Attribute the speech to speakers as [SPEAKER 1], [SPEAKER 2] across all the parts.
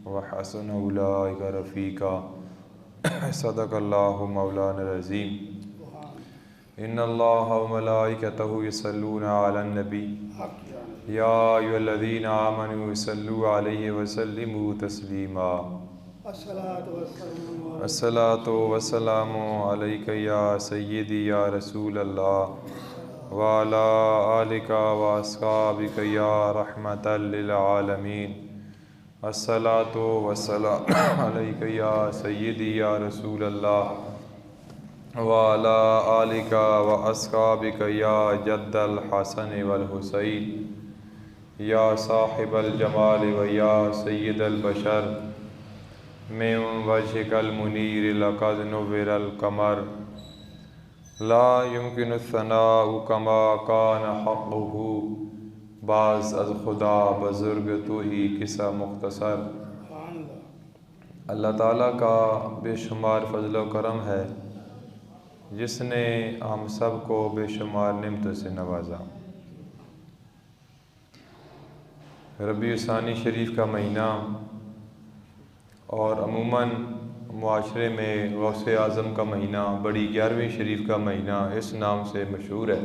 [SPEAKER 1] व हसन उलाइका रफ़ीका। सदक़ल्लाहु मौलाना अज़ीम। इन्नल्लाह व मलाइकतहु यसल्लूना अलन नबी या अय्युहल्लज़ीना आमनू सल्लु अलैहि व सल्लिमू तस्लीमा। अस्सलातु वस्सलामु अलैका या सय्यदी या रसूल अल्लाह व अला आलिका व अस्हाबिका या रहमतल लिल आलमीन। अस्सलातु वस्सलामु अलैका या सय्यदी या रसूल अल्लाह व अला आलिका व अस्हाबिका या जद्दल हसन वल हुसैन या साहिबल जमाल व या सय्यदल बशर मिन वजहिकल मुनीर लक़द नुव्विरल कमर ला युमकिनु सनाउ कमा कान हक़्क़ुहु बाज़ अज़ खुदा बुज़ुर्ग तू ही किस्सा मुख्तसर। अल्लाह ताला का बेशुमार फ़ज़ल व करम है जिसने हम सब को बेशुमार नेमतों से नवाजा। रबीउ सानी शरीफ का महीना और अमूमन मुआशरे में गौसे आज़म का महीना बड़ी 11वीं शरीफ का महीना इस नाम से मशहूर है।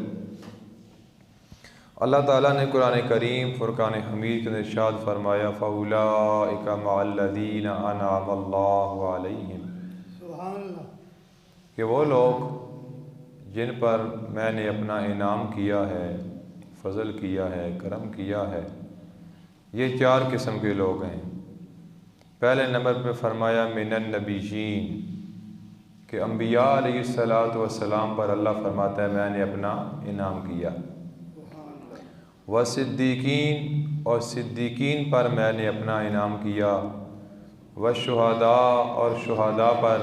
[SPEAKER 1] अल्लाह ताला ने कुरान करीम फ़ुरक़ान हमीद के इरशाद फरमाया फ़उलाइका मअल्लज़ीना अनअमल्लाहु अलैहिम, कि वो लोग जिन पर मैंने अपना इनाम किया है, फ़ज़ल किया है, करम किया है, ये 4 किस्म के लोग हैं। पहले नंबर पर फरमाया मिनन नबीयीन, कि अम्बिया अलैहिस्सलातु वस्सलाम पर अल्लाह फरमाता है मैंने अपना इनाम किया। व सिद्दीकीन, और सिद्दीकीन पर मैंने अपना इनाम किया। व शुहदा, और शुहदा पर।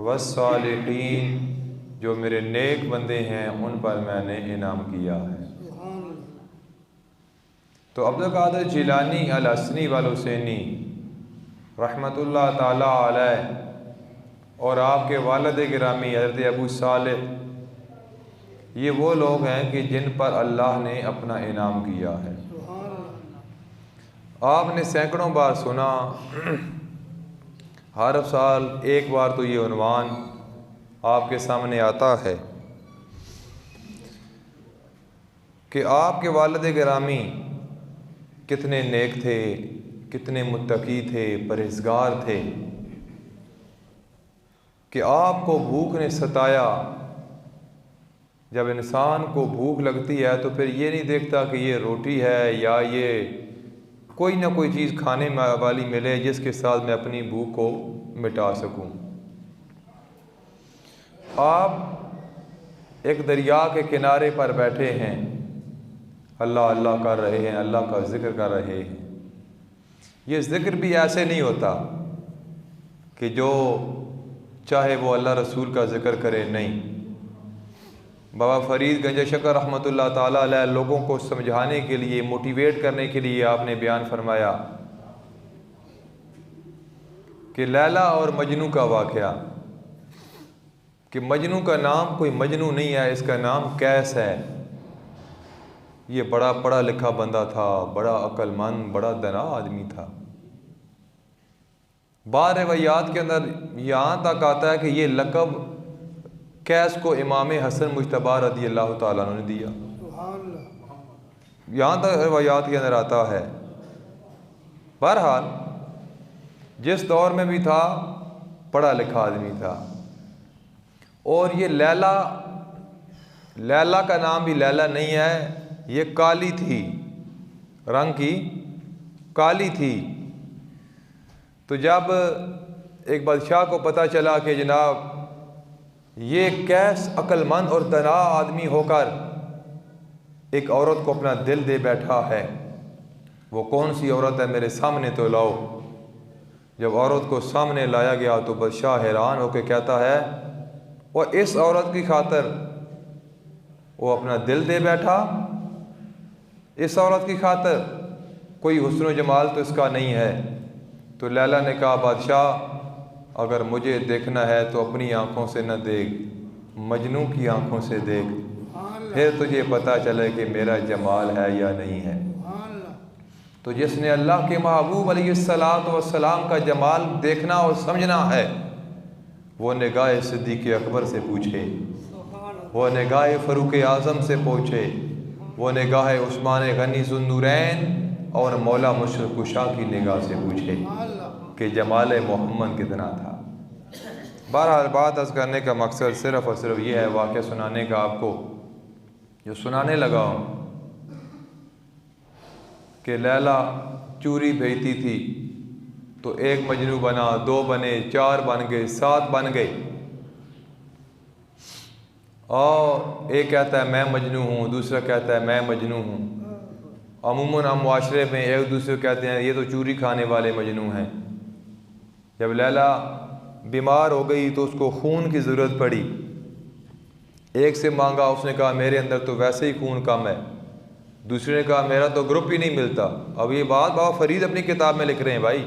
[SPEAKER 1] व सालिहीन, जो मेरे नेक बंदे हैं उन पर मैंने इनाम किया है। तो अब्दुल कादिर जिलानी अल हसनी वल हुसैनी रहमतुल्लाह ताला अलैह और आपके वालिद गिरामी हज़रत अबू सालेह, ये वो लोग हैं कि जिन पर अल्लाह ने अपना इनाम किया है। आपने सैकड़ों बार सुना, हर साल एक बार तो ये उन्वान आपके सामने आता है कि आपके वालिद गिरामी कितने नेक थे, कितने मुत्तकी थे, परहेज़गार थे, कि आपको भूख ने सताया। जब इंसान को भूख लगती है तो फिर ये नहीं देखता कि ये रोटी है या ये कोई ना कोई चीज़ खाने वाली मिले जिसके साथ मैं अपनी भूख को मिटा सकूं। आप एक दरिया के किनारे पर बैठे हैं, अल्लाह अल्लाह कर रहे हैं, अल्लाह का ज़िक्र कर रहे हैं। ये ज़िक्र भी ऐसे नहीं होता कि जो चाहे वो अल्लाह रसूल का ज़िक्र करे, नहीं। बाबा फरीद गंज शकर रहमतुल्लाह ताला अलैह लोगों को समझाने के लिए, मोटिवेट करने के लिए आपने बयान फरमाया कि लैला और मजनू का वाक़या, कि मजनू का नाम कोई मजनू नहीं है, इसका नाम कैस है। ये बड़ा पढ़ा लिखा बंदा था, बड़ा अक्लमंद, बड़ा दना आदमी था। बाद रवायात के अंदर यहाँ तक आता है कि ये लक़ब कैस को इमाम हसन मुज्तबा रज़ी अल्लाह ताला अन्हु ने दिया। यहाँ तक रवायात के अंदर आता है। बहरहाल जिस दौर में भी था, पढ़ा लिखा आदमी था। और ये लैला, लैला का नाम भी लैला नहीं है, ये काली थी, रंग की काली थी। तो जब एक बादशाह को पता चला कि जनाब ये कैस अक्लमंद और दना आदमी होकर एक औरत को अपना दिल दे बैठा है, वो कौन सी औरत है, मेरे सामने तो लाओ। जब औरत को सामने लाया गया तो बादशाह हैरान होकर कहता है और इस औरत की खातिर वो अपना दिल दे बैठा, इस औरत की खातिर कोई हुस्न व जमाल तो इसका नहीं है। तो लैला ने कहा बादशाह अगर मुझे देखना है तो अपनी आँखों से न देख, मजनू की आँखों से देख, फिर तुझे पता चले कि मेरा जमाल है या नहीं है। तो जिसने अल्लाह के महबूब अलैहिस्सलातु वस्सलाम का जमाल देखना और समझना है वो निगाह सिद्दीक़ अकबर से पूछे, वो निगाह फ़ारूक़ आज़म से पूछे, वो निगाह उस्मान गनी ज़ुन्नूरैन और मौला मुशरिक़ कुशा की निगाह से पूछे कि जमाल मोहम्मद कितना था। बहरहाल बात अर्ज़ करने का मकसद सिर्फ़ और सिर्फ ये है, वाक़या सुनाने का आपको जो सुनाने लगा हूँ कि लैला चूरी भेजती थी तो एक मजनू बना, 2 बने, 4 बन गए, 7 बन गए। और एक कहता है मैं मजनू हूँ, दूसरा कहता है मैं मजनू हूँ। अमूमन हम माशरे में एक दूसरे को कहते हैं ये तो चूरी खाने वाले मजनू हैं। जब लैला बीमार हो गई तो उसको खून की ज़रूरत पड़ी। एक से मांगा, उसने कहा मेरे अंदर तो वैसे ही खून कम है। दूसरे ने कहा मेरा तो ग्रुप ही नहीं मिलता। अब ये बात बाबा फरीद अपनी किताब में लिख रहे हैं भाई,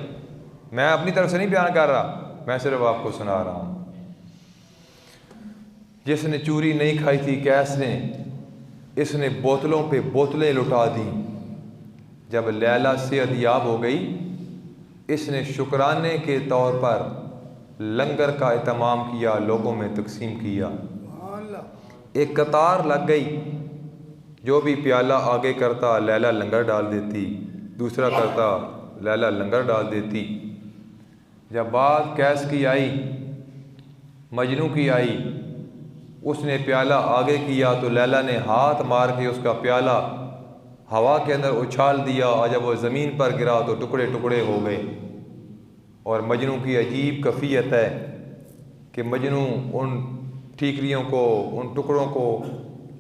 [SPEAKER 1] मैं अपनी तरफ से नहीं बयान कर रहा, मैं सिर्फ आपको सुना रहा हूँ। जिसने चूरी नहीं खाई थी कैस ने, इसने बोतलों पे बोतलें लुटा दी। जब लैला सेहतयाब हो गई, इसने शुक्राने के तौर पर लंगर का एहतमाम किया, लोगों में तकसीम किया। एक कतार लग गई, जो भी प्याला आगे करता लैला लंगर डाल देती, दूसरा करता लैला लंगर डाल देती। जब बात कैस की आई, मजनू की आई, उसने प्याला आगे किया तो लैला ने हाथ मार के उसका प्याला हवा के अंदर उछाल दिया और जब वो ज़मीन पर गिरा तो टुकड़े टुकड़े हो गए। और मजनू की अजीब कैफियत है कि मजनू उन ठीकरियों को, उन टुकड़ों को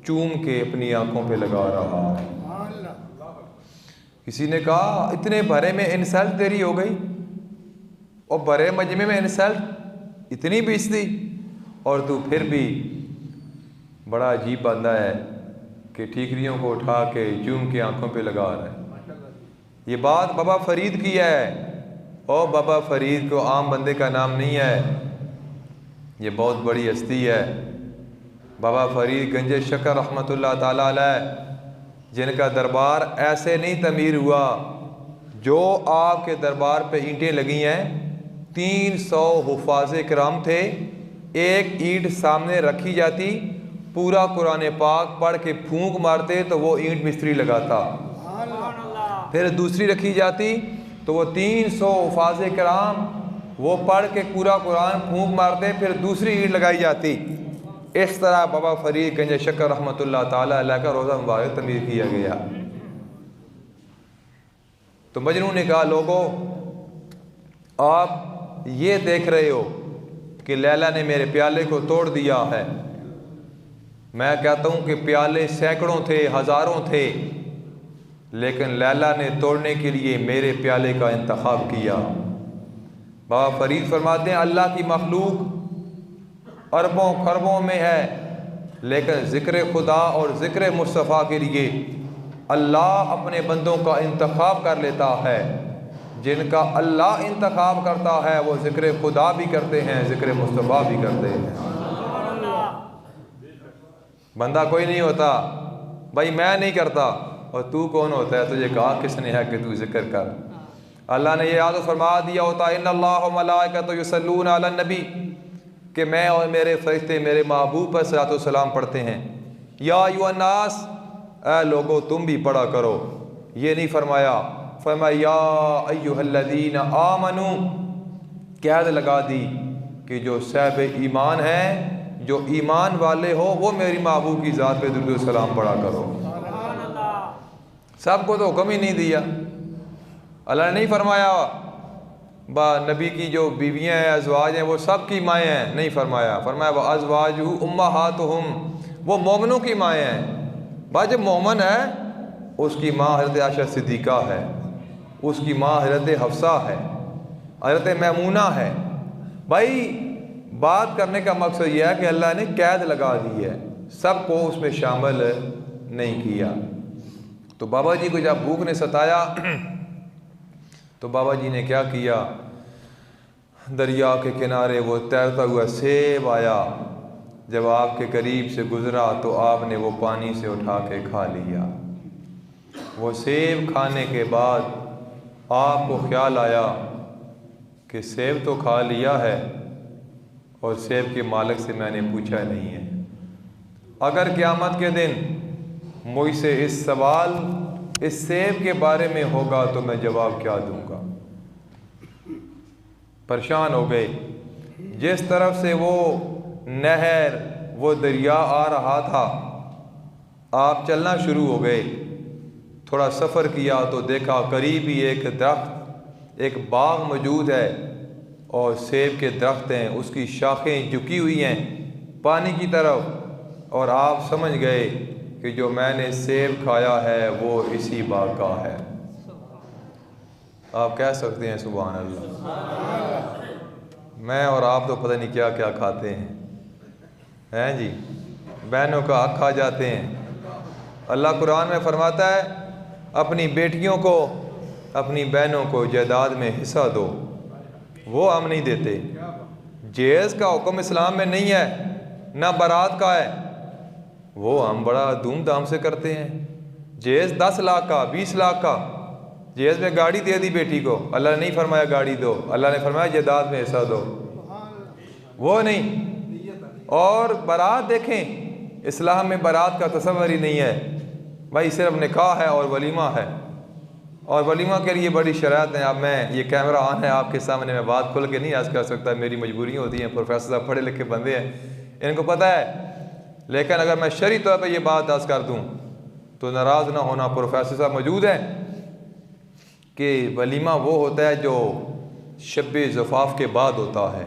[SPEAKER 1] चूम के अपनी आंखों पे लगा रहा है। किसी ने कहा इतने भरे में इंसल्ट तेरी हो गई, और भरे मजमे में इंसल्ट, इतनी बेइज्जती, और तू फिर भी बड़ा अजीब बंदा है कि ठीकरियों को उठा के चूम के आंखों पे लगा रहा है। ये बात बाबा फरीद की है, और बाबा फरीद को आम बंदे का नाम नहीं है, ये बहुत बड़ी हस्ती है। बाबा फरीद गंजे शकर रहमतुल्लाह ताला अलैह, जिनका दरबार ऐसे नहीं तमीर हुआ जो आपके दरबार पे ईंटें लगी हैं। 300 हुफ़ाज़े किराम थे, एक ईंट सामने रखी जाती, पूरा कुरान पाक पढ़ के फूंक मारते तो वो ईंट मिस्त्री लगाता, फिर दूसरी रखी जाती तो वो 300 हुफ़ाज़े किराम वो पढ़ के पूरा कुरान फूंक मारते, फिर दूसरी ईंट लगाई जाती। इस तरह बाबा फरीद गंज शकर रहमतुल्लाह ताला अलैह का रोज़ा मुबारक तमीर किया गया। तो मजनू ने कहा लोगों, आप ये देख रहे हो कि लैला ने मेरे प्याले को तोड़ दिया है। मैं कहता हूँ कि प्याले सैकड़ों थे, हज़ारों थे, लेकिन लैला ने तोड़ने के लिए मेरे प्याले का इंतखाब किया। बाबा फरीद फरमाते हैं अल्लाह की मखलूक अरबों खरबों में है, लेकिन ज़िक्र खुदा और ज़िक्र मुस्तफ़ा के लिए अल्लाह अपने बंदों का इंतखाब कर लेता है। जिनका अल्लाह इंतखाब करता है वो ज़िक्र खुदा भी करते हैं, ज़िक्र मुस्तफ़ा भी करते हैं। बंदा कोई नहीं होता भाई, मैं नहीं करता, और तू कौन होता है, तुझे कहा किसने है कि तू ज़िक्र कर। अल्लाह ने ये याद फरमा दिया होता है इन्नल्लाह व मलाइकतहु युसल्लूना अलन नबी, कि मैं और मेरे फरिश्ते मेरे महबूब पर सलातो सलाम पढ़ते हैं। या अय्युहन्नास, ऐ लोगो तुम भी पढ़ा करो। ये नहीं फरमाया, फरमाया या अय्युहल्लज़ीना आमनू, कैद लगा दी कि जो साहिब ईमान हैं, जो ईमान वाले हो, वो मेरी महबूब की ज़ात पे दुरूद सलाम पढ़ा करो। सबको तो हुक्म ही नहीं दिया। अल्लाह ने नहीं फरमाया नबी की जो बीवियाँ हैं, अज़वाज हैं, वो सब की माएँ हैं, नहीं फरमाया। फरमाया वह अज़वाजुहु उम्महातुहुम, वो मोमिनों की माएँ हैं। बस जब मोमिन है उसकी माँ हज़रत आयशा सिद्दीक़ा है, उसकी माँ हज़रत हफ्सा है, हज़रत मैमूना है। भाई बात करने का मकसद यह है कि अल्लाह ने कैद लगा दी है, सबको उसमें शामिल नहीं किया। तो बाबा जी को जब भूख ने सताया तो बाबा जी ने क्या किया, दरिया के किनारे वो तैरता हुआ सेब आया। जब आपके करीब से गुज़रा तो आपने वो पानी से उठा के खा लिया। वो सेब खाने के बाद आपको ख्याल आया कि सेब तो खा लिया है और सेब के मालिक से मैंने पूछा नहीं है। अगर क़यामत के दिन मुझसे इस सवाल इस सेब के बारे में होगा तो मैं जवाब क्या दूंगा। परेशान हो गए। जिस तरफ से वो नहर वो दरिया आ रहा था, आप चलना शुरू हो गए। थोड़ा सफ़र किया तो देखा करीब ही एक दरख्त, एक बाग मौजूद है और सेब के दरख्त हैं, उसकी शाखें झुकी हुई हैं पानी की तरफ, और आप समझ गए कि जो मैंने सेब खाया है वो इसी बाग का है। आप कह सकते हैं सुभान अल्लाह। मैं और आप तो पता नहीं क्या क्या खाते हैं जी। बहनों का हक खा जाते हैं। अल्लाह कुरान में फरमाता है अपनी बेटियों को, अपनी बहनों को जायदाद में हिस्सा दो, वो हम नहीं देते। जहेज़ का हुक्म इस्लाम में नहीं है, ना बारात का है, वो हम बड़ा धूमधाम से करते हैं। जहेज़ 10 लाख का, 20 लाख का, जहेज़ में गाड़ी दे दी बेटी को, अल्लाह ने नहीं फरमाया गाड़ी दो, अल्लाह ने फरमाया जायदाद में हिस्सा दो, वो नहीं। और बारात देखें, इस्लाम में बारात का तस्वर ही नहीं है भाई, सिर्फ निकाह है और वलीमा है। और वलीमा के लिए बड़ी शरात है। अब मैं ये कैमरा ऑन है आपके सामने, मैं बात खुल के नहीं आज कर सकता, मेरी मजबूरियाँ होती हैं। प्रोफेसर साहब पढ़े लिखे बंदे हैं, इनको पता है। लेकिन अगर मैं शरई तौर पर यह बात आज कर दूँ तो नाराज़ ना होना। प्रोफेसर साहब मौजूद हैं कि वलीमा वो होता है जो शब ज़फ़ाफ़ के बाद होता है।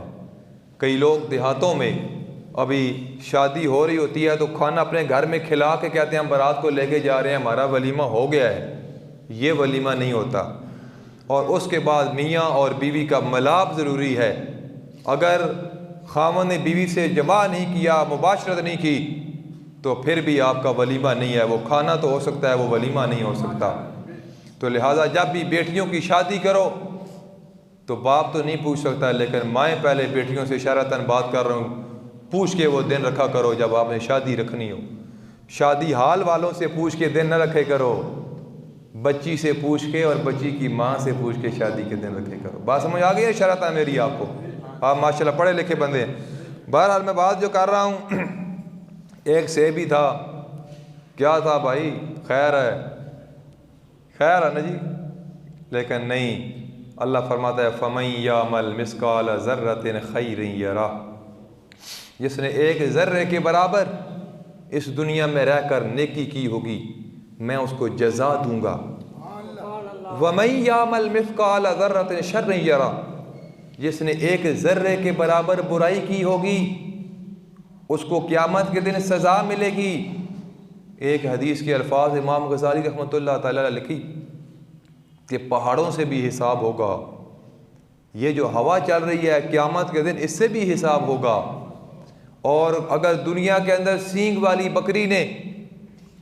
[SPEAKER 1] कई लोग देहातों में अभी शादी हो रही होती है तो खाना अपने घर में खिला के कहते हैं हम बारात को लेके जा रहे हैं, हमारा वलीमा हो गया है। ये वलीमा नहीं होता। और उसके बाद मियाँ और बीवी का मिलाप ज़रूरी है। अगर खामन ने बीवी से जमा नहीं किया, मुबाशरत नहीं की, तो फिर भी आपका वलीमा नहीं है। वो खाना तो हो सकता है, वो वलीमा नहीं हो सकता। तो लिहाजा जब भी बेटियों की शादी करो तो बाप तो नहीं पूछ सकता, लेकिन माएँ पहले बेटियों से इशारतन बात कर रहा हूँ, पूछ के वो दिन रखा करो जब आपने शादी रखनी हो। शादी हाल वालों से पूछ के दिन न रखे करो, बच्ची से पूछ के और बच्ची की माँ से पूछ के शादी के दिन रखे करो। बात समझ आ गई है? इशारत है मेरी आपको, आप माशाल्लाह पढ़े लिखे बंदे हैं। बहरहाल मैं बात जो कर रहा हूँ, एक सेब ही था, क्या था भाई, खैर है, खैर है ना जी। लेकिन नहीं, अल्लाह फरमाता है फमन यामल मिस्काल ज़र्रतिन खैरिन यरा, जिसने एक ज़र्रे के बराबर इस दुनिया में रहकर नेकी की होगी मैं उसको जज़ा दूंगा। वमन यामल मिस्काल ज़र्रतिन शर्रिन यरा, जिसने एक ज़र्रे के बराबर बुराई की होगी उसको क़यामत के दिन सज़ा मिलेगी। एक हदीस के अल्फाज इमाम गज़ाली रहमतुल्लाह तआला अलैह लिखी कि पहाड़ों से भी हिसाब होगा, ये जो हवा चल रही है क़यामत के दिन इससे भी हिसाब होगा। और अगर दुनिया के अंदर सींग वाली बकरी ने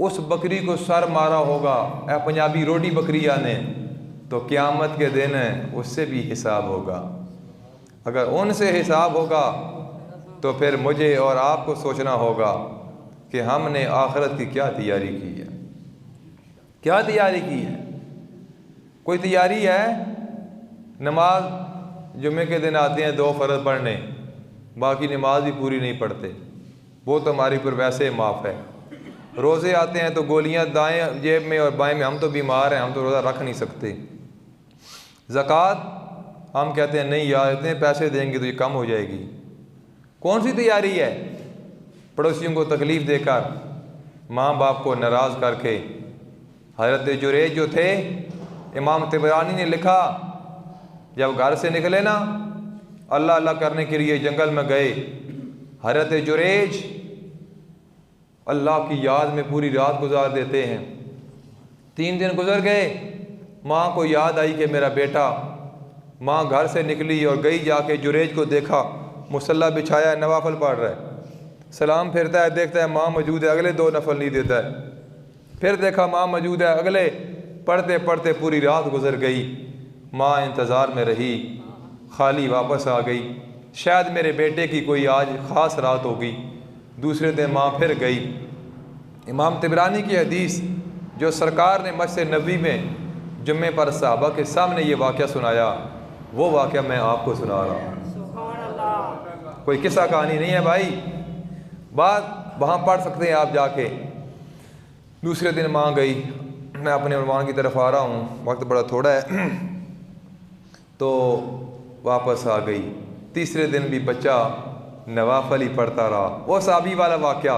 [SPEAKER 1] उस बकरी को सर मारा होगा, पंजाबी रोटी बकरिया ने, तो क़यामत के दिन उससे भी हिसाब होगा। अगर उनसे हिसाब होगा तो फिर मुझे और आपको सोचना होगा कि हमने आखिरत की क्या तैयारी की है, क्या तैयारी की है। कोई तैयारी है? नमाज जुम्मे के दिन आते हैं 2 फ़र्ज़ पढ़ने, बाकी नमाज भी पूरी नहीं पढ़ते, वो तो हमारी पर वैसे माफ़ है। रोज़े आते हैं तो गोलियां दाएं जेब में और बाएं में, हम तो बीमार हैं, हम तो रोज़ा रख नहीं सकते। ज़कात हम कहते हैं नहीं यार इतने पैसे देंगे तो ये कम हो जाएगी। कौन सी तैयारी है? पड़ोसियों को तकलीफ़ देकर, माँ बाप को नाराज़ करके। हज़रत जुरैज जो थे, इमाम तिबरानी ने लिखा, जब घर से निकले ना अल्लाह अल्लाह करने के लिए जंगल में गए, हज़रत जुरैज अल्लाह की याद में पूरी रात गुजार देते हैं। 3 दिन गुजर गए, माँ को याद आई कि मेरा बेटा, माँ घर से निकली और गई, जाके जुरैज को देखा मुसल्ला बिछाया है, नवाफल पढ़ रहा है। सलाम फिरता है, देखता है माँ मौजूद है, अगले 2 नफल नहीं देता है। फिर देखा माँ मौजूद है, अगले पढ़ते पढ़ते पूरी रात गुजर गई। माँ इंतज़ार में रही, खाली वापस आ गई, शायद मेरे बेटे की कोई आज ख़ास रात होगी। दूसरे दिन माँ फिर गई। इमाम तिबरानी की हदीस जो सरकार ने मस्जिद नबी में जुम्मे पर सहाबा के सामने ये वाक़या सुनाया, वो वाक़या मैं आपको सुना रहा हूँ। कोई किस्सा कहानी नहीं है भाई, बात वहाँ पढ़ सकते हैं आप जाके। दूसरे दिन माँ गई, मैं अपने उन्वान की तरफ आ रहा हूँ, वक्त बड़ा थोड़ा है, तो वापस आ गई। तीसरे दिन भी बच्चा नवाफल ही पढ़ता रहा। वो साहबी वाला वाक़या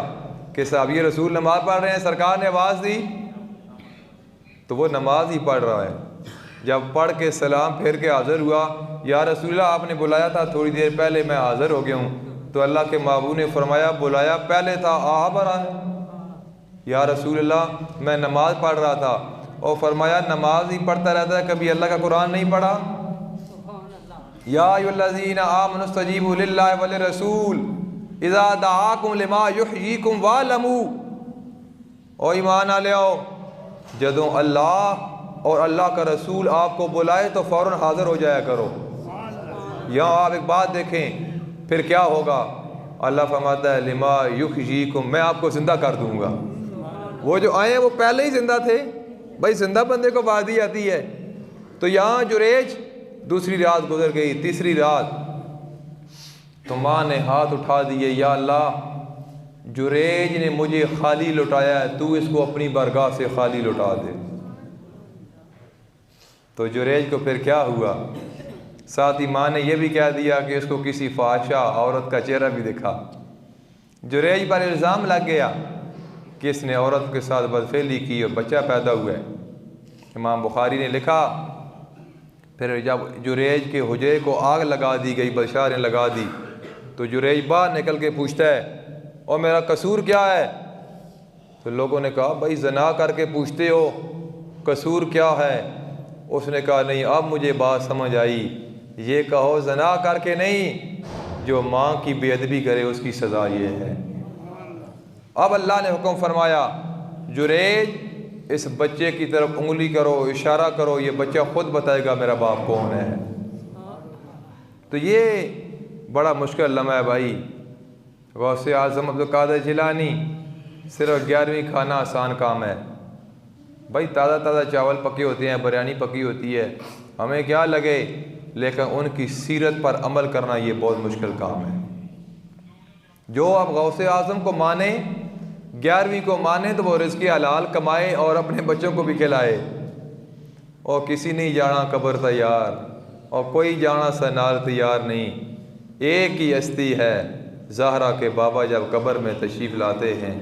[SPEAKER 1] कि साहबी रसूल नमाज़ पढ़ रहे हैं, सरकार ने आवाज़ दी तो वो नमाज ही पढ़ रहा है। जब पढ़ के सलाम फेर के हाज़िर हुआ, या रसूलल्लाह आपने बुलाया था, थोड़ी देर पहले मैं हाज़िर हो गया हूँ। तो अल्लाह के महबूब ने फरमाया, बुलाया पहले था, आ भरा है। या रसूलल्लाह मैं नमाज़ पढ़ रहा था। और फरमाया नमाज ही पढ़ता रहता है, कभी अल्लाह का कुरान नहीं पढ़ा? या अय्युहल्लज़ीना आमनुस्तजीबू लिल्लाहि व लिर्रसूल इज़ा दआकुम लिमा युहयीकुम वअलमू। ओ ईमान वाले आओ, जदों अल्लाह और अल्लाह का रसूल आपको बुलाए तो फ़ौरन हाज़िर हो जाया करो। यहाँ आप एक बात देखें, फिर क्या होगा? अल्लाह फरमाता है लिमा युहयीकुम, मैं आपको ज़िंदा कर दूँगा। वो जो आए हैं वो पहले ही ज़िंदा थे भाई, ज़िंदा बंदे को वादी आती है। तो यहाँ जुरेज दूसरी रात गुजर गई, तीसरी रात तो माँ ने हाथ उठा दिए, या अल्लाह जुरेज ने मुझे खाली लुटाया है, तू इसको अपनी बारगाह से खाली लुटा दे। तो जुरेज को फिर क्या हुआ? साथ ही माँ ने यह भी कह दिया कि इसको किसी फाहिशा औरत का चेहरा भी दिखा। जुरेज पर इल्ज़ाम लग गया कि इसने औरत के साथ बदफेली की और बच्चा पैदा हुआ है। इमाम बुखारी ने लिखा, फिर जब जुरेज के हुजरे को आग लगा दी गई, बादशाह ने लगा दी, तो जुरेज बाहर निकल के पूछता है, और मेरा कसूर क्या है? तो लोगों ने कहा, भाई ज़ना करके पूछते हो, कसूर क्या है? उसने कहा, नहीं अब मुझे बात समझ आई, ये कहो ज़ना करके नहीं, जो माँ की बेअदबी करे उसकी सज़ा ये है। अब अल्लाह ने हुक्म फरमाया, जुरेज इस बच्चे की तरफ उंगली करो, इशारा करो, ये बच्चा खुद बताएगा मेरा बाप कौन है। तो ये बड़ा मुश्किल लम्हा है भाई। गौसे आज़म अब्दुल कादिर जिलानी, सिर्फ 11वीं खाना आसान काम है भाई। ताज़ा ताज़ा चावल पके होते हैं, बिरयानी पकी होती है, हमें क्या लगे, लेकिन उनकी सीरत पर अमल करना ये बहुत मुश्किल काम है। जो अब गौसे आज़म को माने, 11वीं को माने, तो वो रिज़्क़ हलाल कमाए और अपने बच्चों को भी खिलाए। और किसी नहीं जाना कब्र तैयार, और कोई जाना सनार तैयार नहीं। एक ही हस्ती है, ज़हरा के बाबा जब कब्र में तशरीफ़ लाते हैं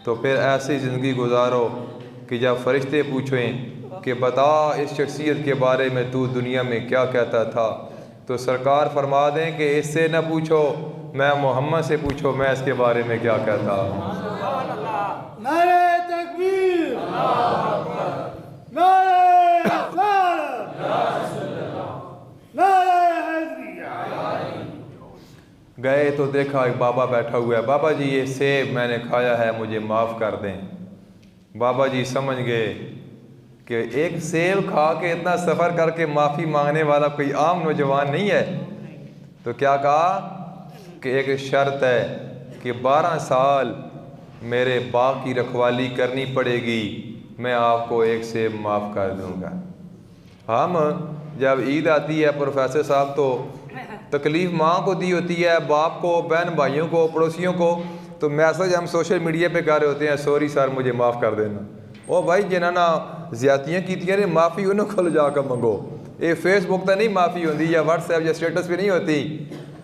[SPEAKER 1] तो फिर ऐसी ज़िंदगी गुजारो कि जब फ़रिश्ते पूछें कि बता इस शख्सियत के बारे में तू दुनिया में क्या कहता था, तो सरकार फरमा दें कि इससे न पूछो, मैं मोहम्मद से पूछो, मैं इसके बारे में क्या कहता हूँ।
[SPEAKER 2] नारे तकबीर, नारे
[SPEAKER 1] गए तो देखा एक बाबा बैठा हुआ है, बाबा जी ये सेब मैंने खाया है, मुझे माफ़ कर दें। बाबा जी समझ गए कि एक सेब खा के इतना सफ़र करके माफ़ी मांगने वाला कोई आम नौजवान नहीं है। तो क्या कहा कि एक शर्त है कि 12 साल मेरे बाग की रखवाली करनी पड़ेगी, मैं आपको एक सेब माफ़ कर दूंगा। हम जब ईद आती है प्रोफेसर साहब, तो तकलीफ़ माँ को दी होती है, बाप को, बहन भाइयों को, पड़ोसियों को, तो मैसेज हम सोशल मीडिया पे कर रहे होते हैं, सॉरी सर मुझे माफ़ कर देना। ओ भाई जिन्होंने ज़्यादतियाँ कीतियाँ ने माफ़ी उन्होंने को जाकर मंगो। ये फेसबुक पर नहीं माफ़ी होती, या व्हाट्सएप या स्टेटस पर नहीं होती,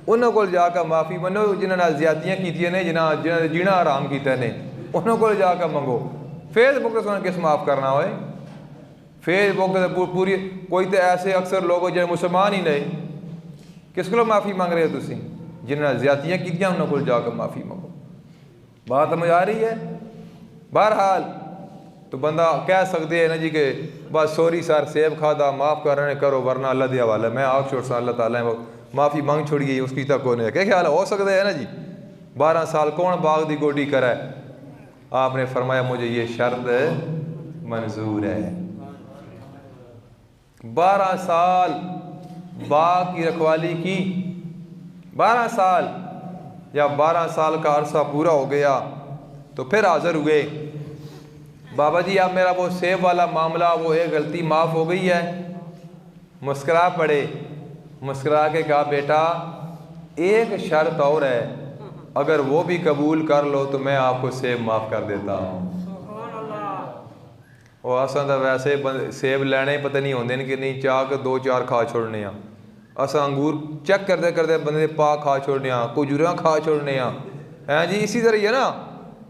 [SPEAKER 1] उन्होंने को जाकर माफ़ी मनो। जिन्होंने ज़्यादतियाँ कीतियाँ ने, जिन्होंने जीना आराम किया ने, उन्होंने को जाकर मंगो। फेसबुक तो सुन किस माफ़ करना होए? फेसबुक तो पूरी कोई तो ऐसे अक्सर लोग जो मुसलमान ही नहीं, किस को माफ़ी मांग रहे हो तुसी? जिन्होंने ज़्यादतियाँ कीतियाँ उन्होंने को जाकर माफ़ी मंगो। बात समझ आ रही है? बहरहाल तो बंदा कह सकते हैं ना जी कि बस सॉरी सर सेब खादा माफ़ करने करो, वरना अल्लाह दे हवाले, मैं आग छोड़ सा अल्लाह ताला माफ़ी मांग छोड़िए, उसकी तक कौन है। क्या ख्याल हो सकता है ना जी? 12 साल कौन बाग दी गोडी करा है? आपने फरमाया मुझे ये शर्त मंजूर है। 12 साल बाग की रखवाली की, 12 साल। जब 12 साल का अरसा पूरा हो गया तो फिर हाज़िर हुए। बाबा जी अब मेरा वो सेब वाला मामला, वो एक गलती माफ़ हो गई है। मुस्करा पड़े, मुस्करा के कहा बेटा एक शर्त और है, अगर वो भी कबूल कर लो तो मैं आपको सेब माफ़ कर देता हूँ। और असा तो वैसे सेब लेने पता नहीं होंगे कि नहीं, चाह के 2-4 खा छोड़ने, असा अंगूर चेक करते करते बंदे पा खा छोड़ने, खजूर खा छोड़ने हैं जी। इसी तरह ही है ना,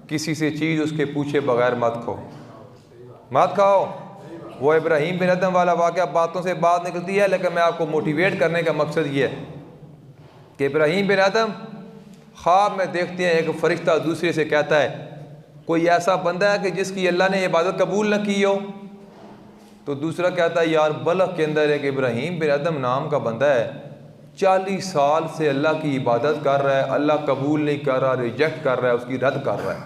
[SPEAKER 1] किसी से चीज़ उसके पूछे बगैर मत खाओ, मत खाओ। वो इब्राहीम बिन अदम वाला वाक़या बातों से बात निकलती है, लेकिन मैं आपको मोटिवेट करने का मकसद ये है कि इब्राहीम बिन अदम ख्वाब में देखते हैं एक फ़रिश्ता दूसरे से कहता है कोई ऐसा बंदा है कि जिसकी अल्लाह ने इबादत कबूल न की हो। तो दूसरा कहता है यार बलख के अंदर एक इब्राहीम बिन अदम नाम का बंदा है, 40 साल से अल्लाह की इबादत कर रहा है, अल्लाह कबूल नहीं कर रहा, रिजेक्ट कर रहा है, उसकी रद्द कर रहा है।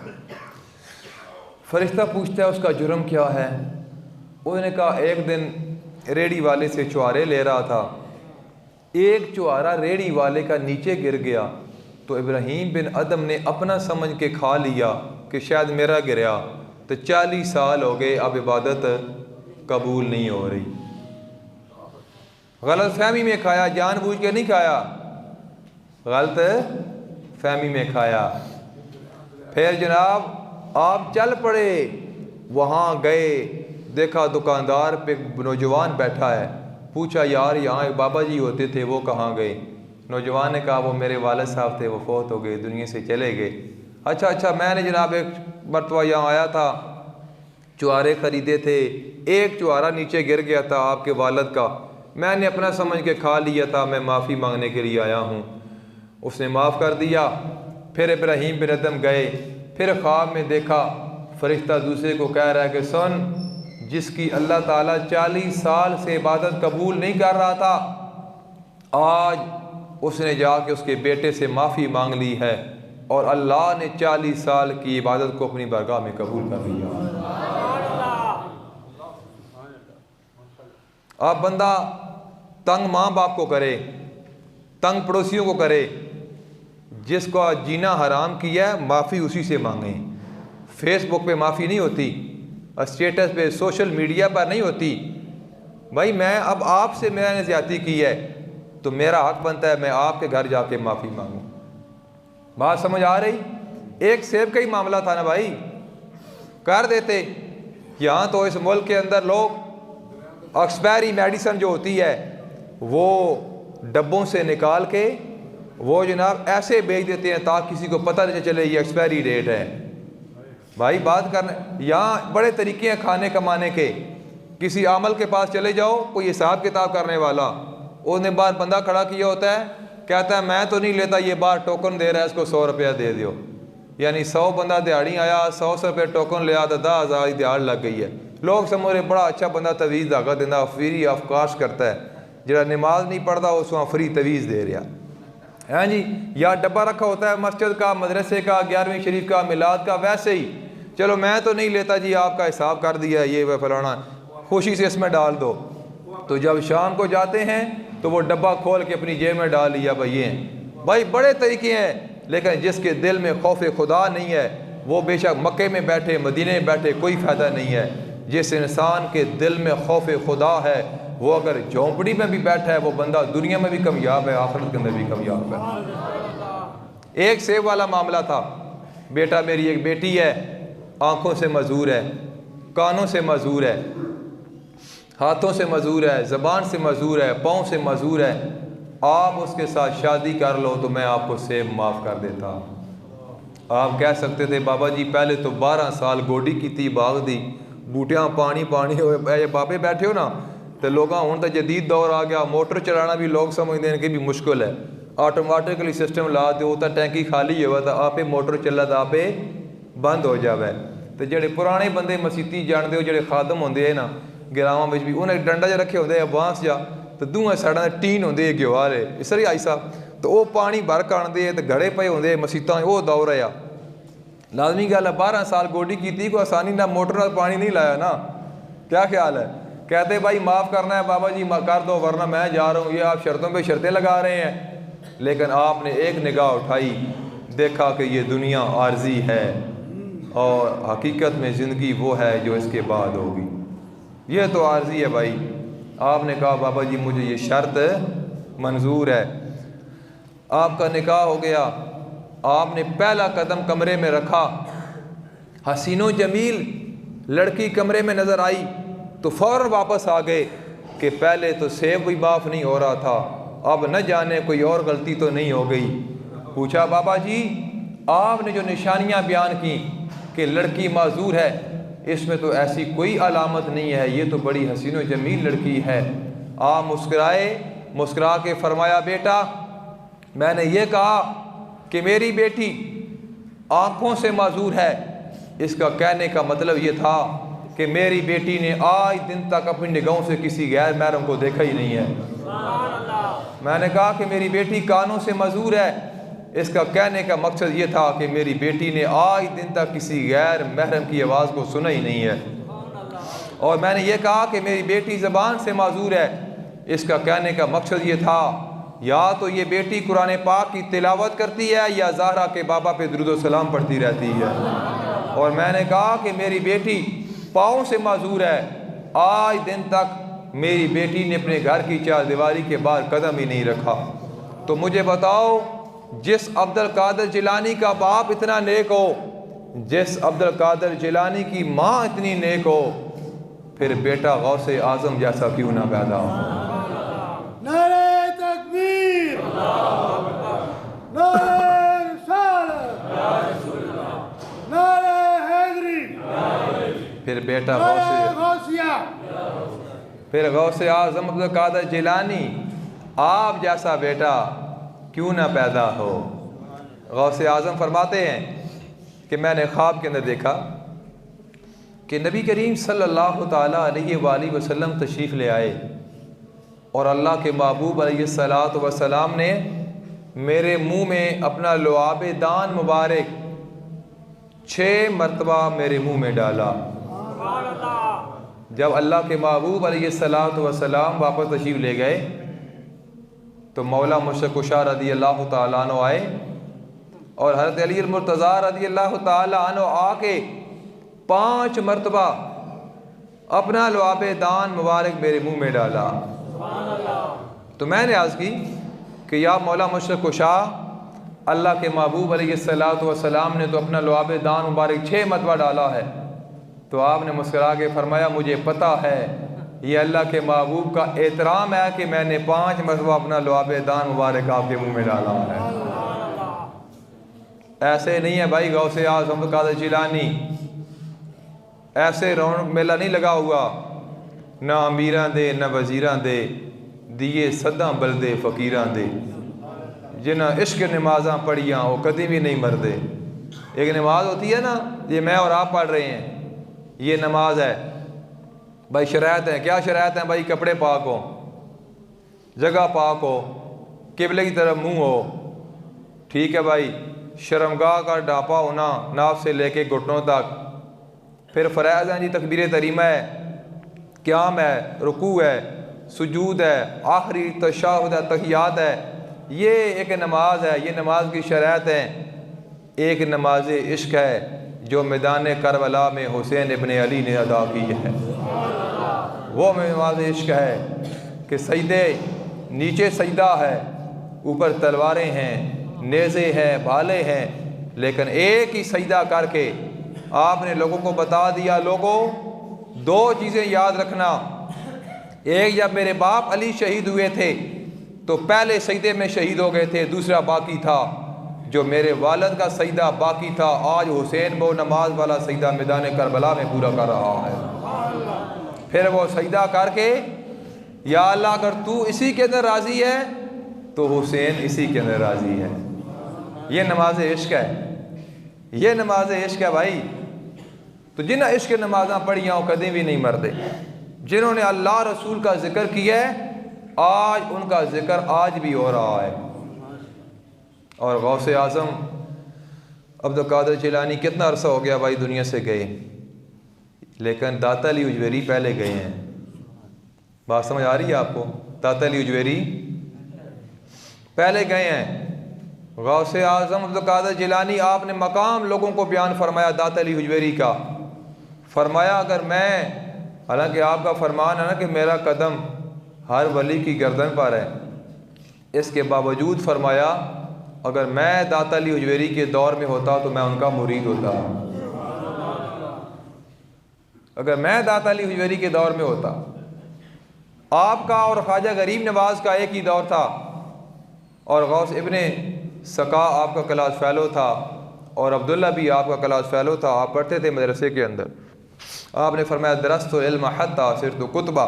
[SPEAKER 1] फरिश्ता पूछता है उसका जुर्म क्या है। उसने कहा एक दिन रेड़ी वाले से चुहारे ले रहा था, एक चुहारा रेड़ी वाले का नीचे गिर गया, तो इब्राहीम बिन अदम ने अपना समझ के खा लिया कि शायद मेरा गिरा, तो 40 साल हो गए, अब इबादत कबूल नहीं हो रही। गलत फहमी में खाया, जानबूझ के नहीं खाया, गलत फहमी में खाया। फिर जनाब आप चल पड़े, वहाँ गए, देखा दुकानदार पे नौजवान बैठा है, पूछा यार यहाँ एक बाबा जी होते थे वो कहाँ गए। नौजवान ने कहा वो मेरे वालिद साहब थे, वो फौत हो गए, दुनिया से चले गए। अच्छा मैंने जनाब एक मरतबा यहाँ आया था, चुहारे ख़रीदे थे, एक चुहारा नीचे गिर गया था आपके वालिद का, मैंने अपना समझ के खा लिया था, मैं माफ़ी मांगने के लिए आया हूँ। उसने माफ़ कर दिया। फिर इब्राहीम बिन अदम गए, फिर ख्वाब में देखा फरिश्ता दूसरे को कह रहा है कि सुन, जिसकी अल्लाह ताला 40 साल से इबादत कबूल नहीं कर रहा था, आज उसने जाके उसके बेटे से माफ़ी मांग ली है और अल्लाह ने 40 साल की इबादत को अपनी बारगाह में कबूल कर लिया। अब बंदा तंग माँ बाप को करे, तंग पड़ोसियों को करे, जिसका जीना हराम किया है माफ़ी उसी से मांगे। फेसबुक पे माफ़ी नहीं होती, स्टेटस पे, सोशल मीडिया पर नहीं होती। भाई मैं अब आपसे मैंने ज़्यादती की है तो मेरा हक बनता है मैं आपके घर जाके माफ़ी मांगूं। बात समझ आ रही? एक सेब का ही मामला था ना भाई, कर देते। यहाँ तो इस मुल्क के अंदर लोग एक्सपायरी मेडिसिन जो होती है वो डब्बों से निकाल के वो जनाब ऐसे बेच देते हैं ताकि किसी को पता नहीं चले ये एक्सपायरी डेट है। भाई बात करने, यहाँ बड़े तरीके हैं खाने कमाने के। किसी आमल के पास चले जाओ, कोई हिसाब किताब करने वाला, उसने बाहर बंदा खड़ा किया होता है, कहता है मैं तो नहीं लेता, ये बाहर टोकन दे रहा है, इसको 100 रुपया दे दो। यानी 100 बंदा दिहाड़ी आया, 100 रुपये टोकन लिया तो 10,000 की दिहाड़ लग गई है। लोग समझ रहे बड़ा अच्छा बंदा तवीज़ धागा देना, फ्री ऑफ कास्ट करता है, जरा नमाज नहीं पढ़ता उसको फ्री तवीज़ दे रहा है जी। या डब्बा रखा होता है मस्जिद का, मदरसे का, 11वीं शरीफ का, मिलाद का, वैसे ही चलो मैं तो नहीं लेता जी, आपका हिसाब कर दिया ये वह फलाना, खुशी से इसमें डाल दो। तो जब शाम को जाते हैं तो वो डब्बा खोल के अपनी जेब में डाल लिया। भाई ये भाई बड़े तरीके हैं, लेकिन जिसके दिल में खौफ खुदा नहीं है वो बेशक मक्के में बैठे, मदीने में बैठे, कोई फ़ायदा नहीं है। जिस इंसान के दिल में खौफ खुदा है वो अगर झोंपड़ी में भी बैठा है वो बंदा दुनिया में भी कामयाब है, आखिरत के अंदर भी कामयाब है। एक सेब वाला मामला था, बेटा मेरी एक बेटी है, आँखों से मजूर है, कानों से मजूर है, हाथों से मजूर है, ज़बान से मजूर है, पाँव से मजूर है। आप उसके साथ शादी कर लो तो मैं आपको सेब माफ़ कर देता। आप कह सकते थे बाबा जी पहले तो 12 साल गोडी की थी, बाग दी बूटियाँ पानी पानी होए बाबे बैठे हो ना, तो लोग हूँ तो जदीद दौर आ गया, मोटर चलाना भी लोग समझते हैं कि भी मुश्किल है। ऑटोमेटिकली सिस्टम ला दो तो टैंकी खाली हो तो आपे मोटर चला तो आपे बंद हो जाए। तो जेडे पुराने बंदे मसीती जानते हो, जेडे खादम होंगे है ना गिरावां में भी, उन्हें डंडा जो रखे होंगे बांस जा, तो दूआ साइडा टीन होंगे घ्यो वाले इसरी आई साहब, तो वह पानी भर के आते तो घड़े पे होंगे मसीतां, वो दौर है। लाजमी गल है 12 साल गोडी की, कोई आसानी ना मोटर पानी नहीं लाया ना, क्या ख्याल है? कहते भाई माफ़ करना है बाबा जी कर दो वरना मैं जा रहा हूँ। ये आप शर्तों पे शर्तें लगा रहे हैं, लेकिन आपने एक निगाह उठाई, देखा कि ये दुनिया आर्जी है और हकीकत में ज़िंदगी वो है जो इसके बाद होगी। ये तो आर्जी है भाई। आपने कहा बाबा जी मुझे ये शर्त मंजूर है, आपका निकाह हो गया, आपने पहला कदम कमरे में रखा, हसीनो जमील लड़की कमरे में नज़र आई तो फ़ौरन वापस आ गए कि पहले तो सेब भी माफ़ नहीं हो रहा था, अब न जाने कोई और गलती तो नहीं हो गई। पूछा बाबा जी आपने जो निशानियां बयान की कि लड़की माजूर है, इसमें तो ऐसी कोई अलामत नहीं है, ये तो बड़ी हसीनो जमील लड़की है। आप मुस्कुराए, मुस्कुरा के फरमाया बेटा मैंने ये कहा कि मेरी बेटी आँखों से माजूर है, इसका कहने का मतलब ये था कि मेरी बेटी ने आज दिन तक अपनी निगाहों से किसी गैर महरम को देखा ही नहीं है। मैंने कहा कि मेरी बेटी कानों से माजूर है, इसका कहने का मकसद ये था कि मेरी बेटी ने आज दिन तक किसी गैर महरम की आवाज़ को सुना ही नहीं है। और मैंने ये कहा कि मेरी बेटी ज़बान से माजूर है, इसका कहने का मकसद ये था या तो ये बेटी कुरान पाक की तिलावत करती है या ज़हरा के बाबा पे दुरूद व सलाम पढ़ती रहती है। और मैंने कहा कि मेरी बेटी पाँव से माजूर है, आज दिन तक मेरी बेटी ने अपने घर की चारदीवारी के बाहर कदम ही नहीं रखा। तो मुझे बताओ जिस अब्दुल कादिर जिलानी का बाप इतना नेक हो, जिस अब्दुल कादिर जिलानी की माँ इतनी नेक हो, फिर बेटा गौसे आज़म जैसा क्यों ना पैदा हो।
[SPEAKER 2] नारे तकबीर, नारे रिसालत, नारे हैदरी,
[SPEAKER 1] फिर बेटा
[SPEAKER 2] नारे गौसिया,
[SPEAKER 1] फिर गौसे आज़म अब्दुल कादिर जिलानी आप जैसा बेटा क्यों ना पैदा हो। गौसे आज़म फरमाते हैं कि मैंने ख्वाब के अंदर देखा कि नबी करीम सल्लल्लाहु ताला अलैहि वसल्लम तशरीफ़ ले आए और अल्लाह के महबूब अलैहिस्सलातु वस्सलाम ने मेरे मुंह में अपना लुआब दान मुबारक 6 मरतबा मेरे मुंह में डाला। जब अल्लाह के महबूब अलैहिस्सलातु वस्सलाम वापस तशरीफ़ ले गए तो मौला मुशफ़िक़ कुशा रज़ी अल्लाह ताला अन्हु आए और हज़रत अली मुर्तज़ा रज़ी अल्लाह ताला अन्हु आके 5 मरतबा अपना लुआब दान मुबारक मेरे मुंह में डाला। तो मैंने अर्ज़ की कि या मौला मुशफ़िक़ कुशा, अल्लाह के महबूब अलैहिस्सलातु वस्सलाम ने तो अपना लुआब दान मुबारक 6 मरतबा डाला है। तो आपने मुस्कुरा के फरमाया मुझे पता है ये अल्लाह के महबूब का एहतराम है कि मैंने 5 मरतबा अपना लुआब दान मुबारक आपके मुंह में डाला है। ऐसे नहीं है भाई गौसे आज़म अब्दुल कादिर जिलानी, ऐसे रौनक मेला नहीं लगा हुआ, ना अमीरां दे ना वजीरां दे, दिए सदा बलदे फ़कीरां दे, जिन्हें इश्क नमाज़ां पढ़ियाँ वो कभी भी नहीं मरदे। एक नमाज होती है ना, ये मैं और आप पढ़ रहे हैं, ये नमाज है भाई, शरायत है। क्या शरायत है भाई? कपड़े पाक हो, जगह पाक हो, किबले की तरफ मुंह हो, ठीक है भाई, शर्मगाह का ढापा होना नाफ से लेके घुटनों तक, फिर फ़राइज़ हैं जी, तकबीर तरीमा है, क़याम है, रुकू है, सुजूद है, आखिरी तशहुद है, तहियात है। ये एक नमाज है, ये नमाज की शरायत है। एक नमाज इश्क है जो मैदान करबला में हुसैन इब्न अली ने अदा की है। वो नमाज इश्क है कि सजदे नीचे सजदा है, ऊपर तलवारें हैं, नेज़े हैं, भाले हैं, लेकिन एक ही सजदा करके आपने लोगों को बता दिया, लोगों 2 चीज़ें याद रखना। एक, जब मेरे बाप अली शहीद हुए थे तो पहले सजदे में शहीद हो गए थे, दूसरा बाकी था जो मेरे वालिद का सजदा बाकी था, आज हुसैन वो नमाज वाला सजदा मैदान करबला में पूरा कर रहा है। फिर वो सजदा करके या अल्लाह अगर तू इसी के अंदर राज़ी है तो हुसैन इसी के अंदर राज़ी है। ये नमाज इश्क है, ये नमाज इश्क है भाई। तो जिन्हें इश्क नमाज़ां पढ़ियाँ वो कभी भी नहीं मरते। जिन्होंने अल्लाह रसूल का जिक्र किया है आज उनका जिक्र आज भी हो रहा है। और गौसे आज़म अब्दुल कादिर जिलानी कितना अरसा हो गया भाई दुनिया से गए, लेकिन दाता अली उजवेरी पहले गए हैं। बात समझ आ रही है आपको? दाता अली उजवेरी पहले गए हैं। गौसे आज़म अब्दुल कादिर जिलानी, आपने मकाम लोगों को बयान फरमाया दात अली हुजवेरी का। फरमाया अगर मैं, हालांकि आपका फरमान है ना कि मेरा कदम हर वली की गर्दन पर है, इसके बावजूद फरमाया अगर मैं दाता अली हुजवेरी के दौर में होता तो मैं उनका मुरीद होता। अगर मैं दाता अली हुजवेरी के दौर में होता। आपका और ख्वाजा गरीब नवाज का एक ही दौर था, और गौस इब्ने सका आपका क्लास फ़ेलो था, और अब्दुल्ला भी आपका क्लास फ़ेलो था। आप पढ़ते थे मदरसे के अंदर। आपने फरमाया दरस्तुल इल्म हत्ता सिरतु कुतबा,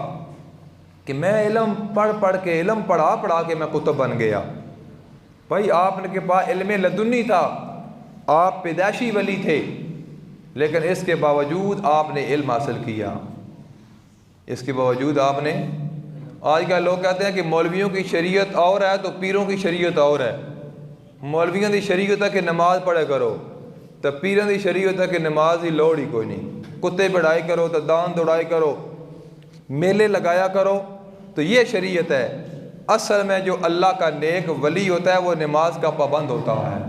[SPEAKER 1] कि मैं इल्म पढ़ पढ़ के, इल्म पढ़ा पढ़ा के मैं कुतुब बन गया। भाई आपने के पास इल्म लदुन्नी था, आप पैदाशी वली थे, लेकिन इसके बावजूद आपने इल्म हासिल किया। इसके बावजूद आपने, आजकल लोग कहते हैं कि मौलवियों की शरीयत और है तो पीरों की शरीयत और है। मौलवियों की शरीयत है कि नमाज पढ़े करो, तो पीरों की शरीयत है कि नमाज की लोड़ ही कोई नहीं। कुत्ते बढ़ाई करो तो दान दौड़ाई करो, मेले लगाया करो, तो ये शरीयत है। असल में जो अल्लाह का नेक वली होता है वो नमाज का पाबंद होता है,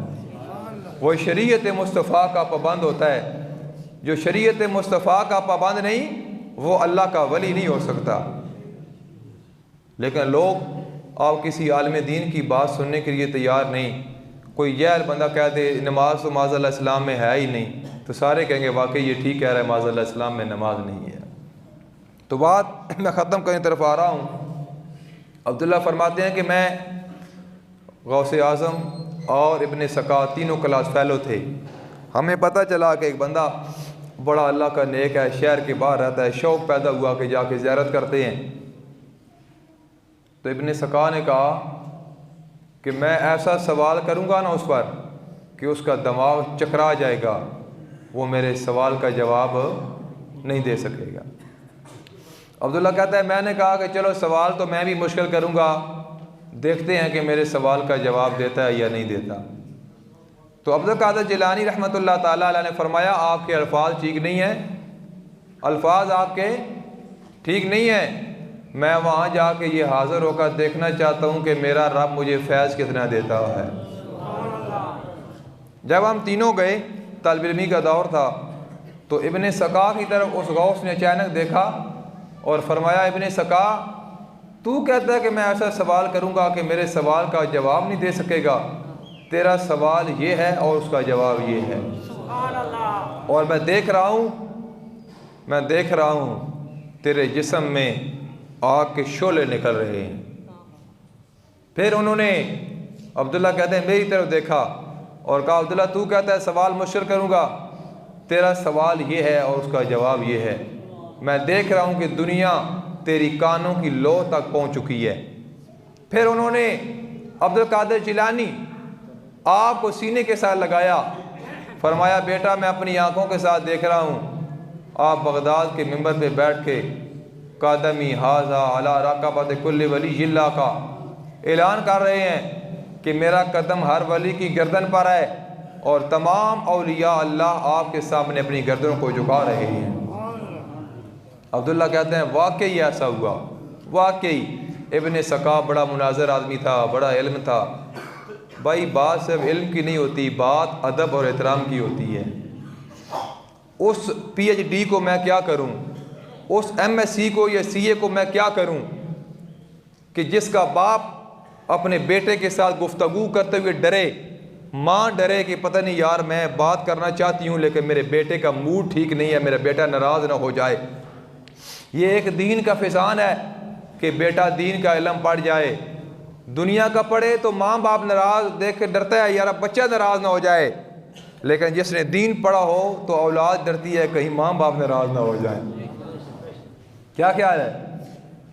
[SPEAKER 1] वो शरीयत मुस्तफ़ा का पाबंद होता है। जो शरीयत मुस्तफ़ा का पाबंद नहीं वो अल्लाह का वली नहीं हो सकता। लेकिन लोग आप किसी आलिम दीन की बात सुनने के लिए तैयार नहीं। कोई जहल बंदा कह दे नमाज तो माज़अल्लाह इस्लाम में है ही नहीं, तो सारे कहेंगे वाकई ये ठीक कह रहा है, माज़अल्लाह इस्लाम में नमाज नहीं है। तो बात मैं ख़त्म करने तरफ आ रहा हूँ। अब्दुल्ला फरमाते हैं कि मैं गौसे आज़म और इब्ने सका तीनों क्लास फ़ेलो थे। हमें पता चला कि एक बंदा बड़ा अल्लाह का नेक है, शहर के बाहर रहता है, शौक़ पैदा हुआ कि जाके ज़ियारत करते हैं। तो इब्ने सका ने कहा कि मैं ऐसा सवाल करूँगा ना उस पर कि उसका दिमाग चकरा जाएगा, वो मेरे सवाल का जवाब नहीं दे सकेगा। अब्दुल्ला कहता है मैंने कहा कि चलो सवाल तो मैं भी मुश्किल करूँगा, देखते हैं कि मेरे सवाल का जवाब देता है या नहीं देता। तो अब्दुल कादिर जिलानी रहमतुल्लाह ताला अलैह ने फरमाया आपके अल्फाज ठीक नहीं हैं, अल्फाज आपके ठीक नहीं हैं। मैं वहाँ जाके ये हाज़िर होकर देखना चाहता हूँ कि मेरा रब मुझे फैज़ कितना देता है। जब हम तीनों गए, तालिब इल्मी का दौर था, तो इब्ने सका की तरफ उस गौस ने अचानक देखा और फरमाया इब्ने सका तू कहता है कि मैं ऐसा सवाल करूँगा कि मेरे सवाल का जवाब नहीं दे सकेगा। तेरा सवाल ये है और उसका जवाब ये है, और मैं देख रहा हूँ तेरे जिस्म में आग के शोले निकल रहे हैं। फिर उन्होंने, अब्दुल्ला कहते हैं, मेरी तरफ देखा और कहा अब्दुल्ला तू कहता है सवाल मुश्किल करूँगा, तेरा सवाल ये है और उसका जवाब ये है। मैं देख रहा हूँ कि दुनिया तेरी कानों की लो तक पहुँच चुकी है। फिर उन्होंने अब्दुल कादिर जिलानी आपको सीने के साथ लगाया, फरमाया बेटा मैं अपनी आँखों के साथ देख रहा हूँ आप बगदाद के मिंबर पे बैठ के कादमी हाजा अला रकाबत कुल्ली वली जिल्ला का ऐलान कर रहे हैं कि मेरा कदम हर वली की गर्दन पर है और तमाम औलिया अल्लाह आपके सामने अपनी गर्दनों को झुका रहे हैं। अब्दुल्ला कहते हैं वाकई ऐसा हुआ। वाकई इब्ने सका बड़ा मुनाज़र आदमी था, बड़ा इल्म था। भाई बात सिर्फ इल्म की नहीं होती, बात अदब और एहतराम की होती है। उस PhD को मैं क्या करूं, उस MSc को या CA को मैं क्या करूं कि जिसका बाप अपने बेटे के साथ गुफ्तगू करते हुए डरे, माँ डरे कि पता नहीं यार मैं बात करना चाहती हूँ लेकिन मेरे बेटे का मूड ठीक नहीं है, मेरा बेटा नाराज़ ना हो जाए। ये एक दीन का फिसान है कि बेटा दीन का इल्म पढ़ जाए। दुनिया का पढ़े तो माँ बाप नाराज़ देख के डरता है यार अब बच्चा नाराज़ ना हो जाए, लेकिन जिसने दीन पढ़ा हो तो औलाद डरती है कहीं माँ बाप नाराज़ ना हो जाए। क्या ख्याल है?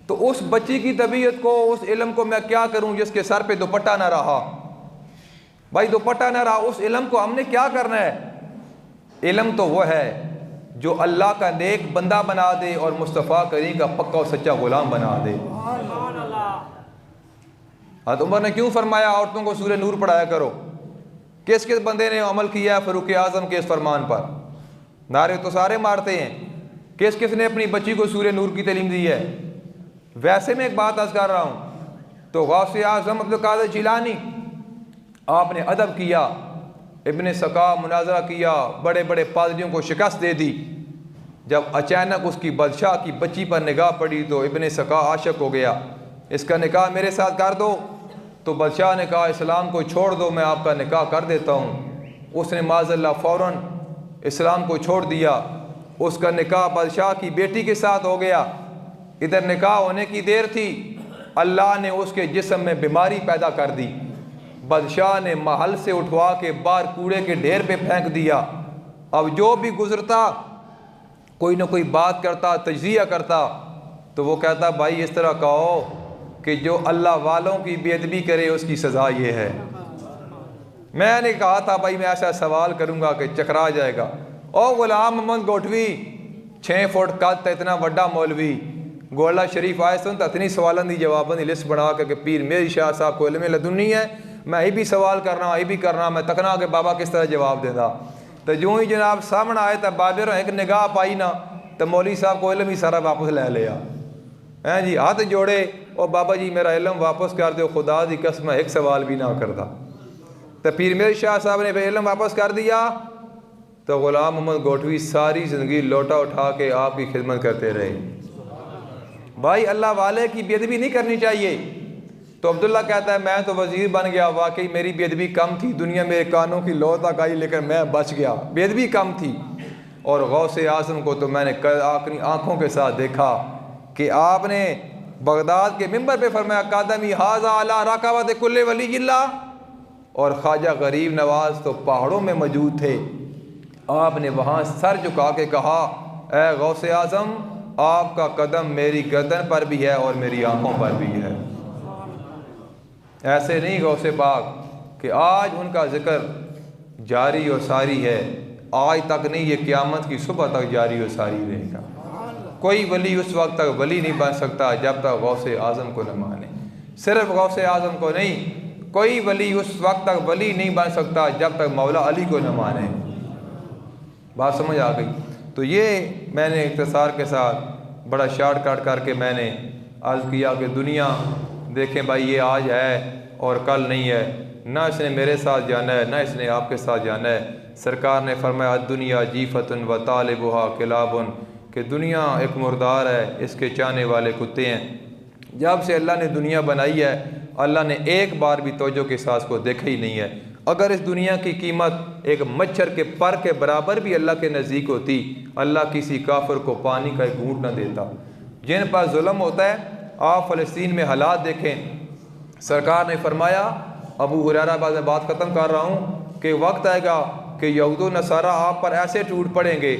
[SPEAKER 1] तो उस बच्ची की तबीयत को, उस इल्म को मैं क्या करूं जिसके सर पे दुपट्टा ना रहा। भाई दुपट्टा ना रहा, उस इल्म को हमने क्या करना है? इल्म तो वह है जो अल्लाह का नेक बंदा बना दे और मुस्तफ़ा करीम का पक्का और सच्चा गुलाम बना दे। हज़रत उमर ने क्यों फरमाया औरतों को सूरह नूर पढ़ाया करो? किस किस बंदे ने अमल किया है फ़ारूक आज़म के इस फरमान पर? नारे तो सारे मारते हैं। किस किस ने अपनी बच्ची को सूरह नूर की तालीम दी है? वैसे मैं एक बात अर्ज़ कर रहा हूँ, तो गौसे आज़म अब्दुल कादिर जिलानी आपने अदब किया, इब्ने सका मुनाजरा किया, बड़े बड़े पादरियों को शिकस्त दे दी। जब अचानक उसकी बादशाह की बच्ची पर निगाह पड़ी तो इब्ने सका आशिक हो गया, इसका निकाह मेरे साथ कर दो। तो बादशाह ने कहा इस्लाम को छोड़ दो, मैं आपका निकाह कर देता हूँ। उसने माज़अल्लाह फ़ौरन इस्लाम को छोड़ दिया। उसका निकाह बादशाह की बेटी के साथ हो गया। इधर निकाह होने की देर थी, अल्लाह ने उसके जिस्म में बीमारी पैदा कर दी। बादशाह ने महल से उठवा के बाहर कूड़े के ढेर पे फेंक दिया। अब जो भी गुजरता कोई ना कोई बात करता, तज्जिया करता, तो वो कहता भाई इस तरह कहो कि जो अल्लाह वालों की बेअदबी करे उसकी सज़ा ये है। मैंने कहा था भाई मैं ऐसा सवाल करूँगा कि चकरा जाएगा। ओ गुलाम मोहम्मद गोठवी 6 फुट कद इतना वड्डा मौलवी गोला शरीफ आए सुन तो इतनी सवालों की जवाबों की लिस्ट बना के पीर मेरी शाह साहब को इल्म लदुन्नी है, मैं ये भी सवाल करना ये भी करना, मैं तकना कि बाबा किस तरह जवाब देता। तो जो ही जनाब सामने आए तो बाबे रो एक निगाह पाई ना तो मौली साहब को इल्म ही सारा वापस ले लिया। हैं जी हाथ जोड़े और बाबा जी मेरा इल्म वापस कर दो, खुदा की कसम एक सवाल भी ना करता। तो पीर मेरे शाह साहब ने इल्म वापस कर दिया। तो गुलाम मोहम्मद गोठवी सारी ज़िंदगी लोटा उठा के आपकी खिदमत करते रहे। भाई अल्लाह वाले की बेअदबी नहीं करनी चाहिए। तो अब्दुल्ला कहता है मैं तो वज़ीर बन गया, वाकई मेरी बेअदबी कम थी, दुनिया मेरे कानों की लौ तक आई लेकिन मैं बच गया, बेअदबी कम थी। और गौसे आज़म को तो मैंने अपनी आँखों के साथ देखा कि आपने बगदाद के मिंबर पे फरमाया कादमी हाजा अला रकाबत कुल्ले वलीयिल्लाह, और ख्वाजा गरीब नवाज तो पहाड़ों में मौजूद थे। आपने वहाँ सर झुका के कहा ए गौसे आज़म आपका कदम मेरी गर्दन पर भी है और मेरी आँखों पर भी है। ऐसे नहीं गौसे पाक कि आज उनका ज़िक्र जारी और सारी है, आज तक नहीं ये क़यामत की सुबह तक जारी और सारी रहेगा। कोई वली उस वक्त तक वली नहीं बन सकता जब तक गौसे आज़म को न माने। सिर्फ गौसे आज़म को नहीं, कोई वली उस वक्त तक वली नहीं बन सकता जब तक मौला अली को न माने। बात समझ आ गई? तो ये मैंने इख्तिसार के साथ बड़ा शॉर्टकट करके मैंने अर्ज़ किया कि दुनिया देखें भाई ये आज है और कल नहीं है, ना इसने मेरे साथ जाना है ना इसने आपके साथ जाना है। सरकार ने फरमाया दुनिया जीफतन व तालिबुहा किलाबुन, कि दुनिया एक मुर्दार है, इसके चाहने वाले कुत्ते हैं। जब से अल्लाह ने दुनिया बनाई है अल्लाह ने एक बार भी तवज्जो के साथ को देखा ही नहीं है। अगर इस दुनिया की कीमत एक मच्छर के पर के बराबर भी अल्लाह के नज़दीक होती, अल्लाह किसी काफिर को पानी का एक घूंट न देता। जिन पर जुल्म होता है, आप फ़लस्तीन में हालात देखें। सरकार ने फरमाया, अबू हुरैरा बात ख़त्म कर रहा हूँ, कि वक्त आएगा कि यहूद नसारा आप पर ऐसे टूट पड़ेंगे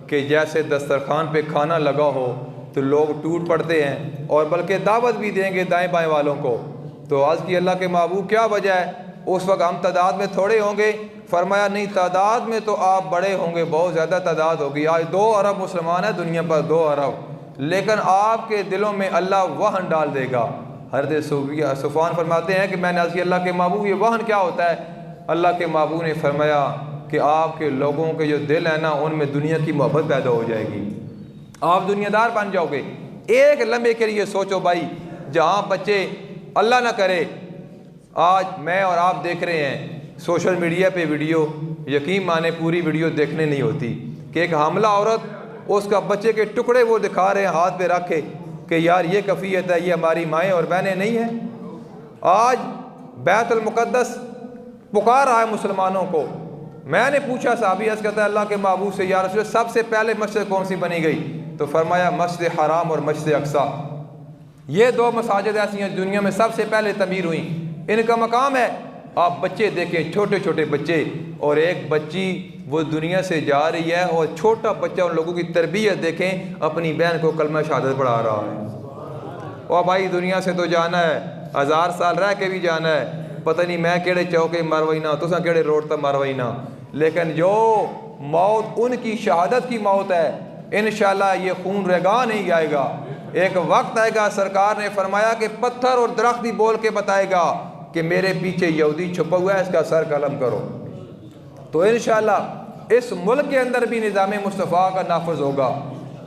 [SPEAKER 1] कि जैसे दस्तरखान पे खाना लगा हो तो लोग टूट पड़ते हैं, और बल्कि दावत भी देंगे दाएं बाएं वालों को। तो आज की अल्लाह के महबूब क्या वजह है? उस वक्त हम तादाद में थोड़े होंगे। फरमाया नहीं, तादाद में तो आप बड़े होंगे, बहुत ज़्यादा तादाद होगी। आज 2 अरब मुसलमान है दुनिया पर, 2 अरब, लेकिन आपके दिलों में अल्लाह वहन डाल देगा। हज़रत सुफ़ान फरमाते हैं कि मैंने आज की अल्लाह के महबूब ये वहन क्या होता है? अल्लाह के महबूब ने फरमाया कि आपके लोगों के जो दिल है ना उनमें दुनिया की मोहब्बत पैदा हो जाएगी, आप दुनियादार बन जाओगे। एक लम्हे के लिए सोचो भाई, जहाँ बच्चे अल्लाह ना करे, आज मैं और आप देख रहे हैं सोशल मीडिया पे वीडियो, यकीन माने पूरी वीडियो देखने नहीं होती, कि एक हमला औरत उसका बच्चे के टुकड़े वो दिखा रहे हैं हाथ पे रख के कि यार ये कफ़ीयत है, ये हमारी माएँ और बहनें नहीं हैं। आज बैतुल मुक़द्दस पुकार रहा है मुसलमानों को। मैंने पूछा साहबी अर्ज़ कहता है अल्लाह के महबूब से, या रसूल सबसे पहले मस्जिद कौन सी बनी गई? तो फरमाया मस्जिद हराम और मस्जिद अक्सा, ये 2 मसाजिद ऐसी हैं दुनिया में सबसे पहले तमीर हुई, इनका मकाम है। आप बच्चे देखें, छोटे छोटे बच्चे, और एक बच्ची वो दुनिया से जा रही है और छोटा बच्चा उन लोगों की तरबियत देखें, अपनी बहन को कलमा शहादत पढ़ा रहा है। और भाई दुनिया से तो जाना है, 1000 साल रह के भी जाना है, पता नहीं मैं केड़े चौके मरवई ना, तुसा केड़े रोड तक मरवई ना, लेकिन जो मौत उनकी शहादत की मौत है, इंशाअल्लाह ये खून रेगा नहीं आएगा। एक वक्त आएगा, सरकार ने फरमाया कि पत्थर और दरख्त भी बोल के बताएगा कि मेरे पीछे यहूदी छुपा हुआ है, इसका सर कलम करो। तो इंशाअल्लाह इस मुल्क के अंदर भी निज़ाम मुस्तफ़ा का नाफिज होगा,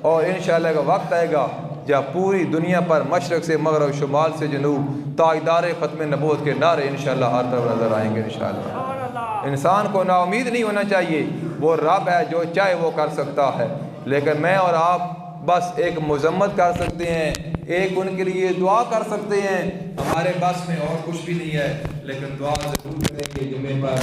[SPEAKER 1] और इंशाअल्लाह का वक्त आएगा जब पूरी दुनिया पर मशरक़ से मगरब, शुमाल से जनूब, ताजदार ख़त्म नबूवत के नारे इंशाअल्लाह हर तरफ नज़र आएंगे इंशाअल्लाह। इंसान को नाउमीद नहीं होना चाहिए, वो रब है जो चाहे वो कर सकता है, लेकिन मैं और आप बस एक मजम्मत कर सकते हैं, एक उनके लिए दुआ कर सकते हैं, हमारे बस में और कुछ भी नहीं है, लेकिन दुआ ज़रूर करेंगे जुमे पर।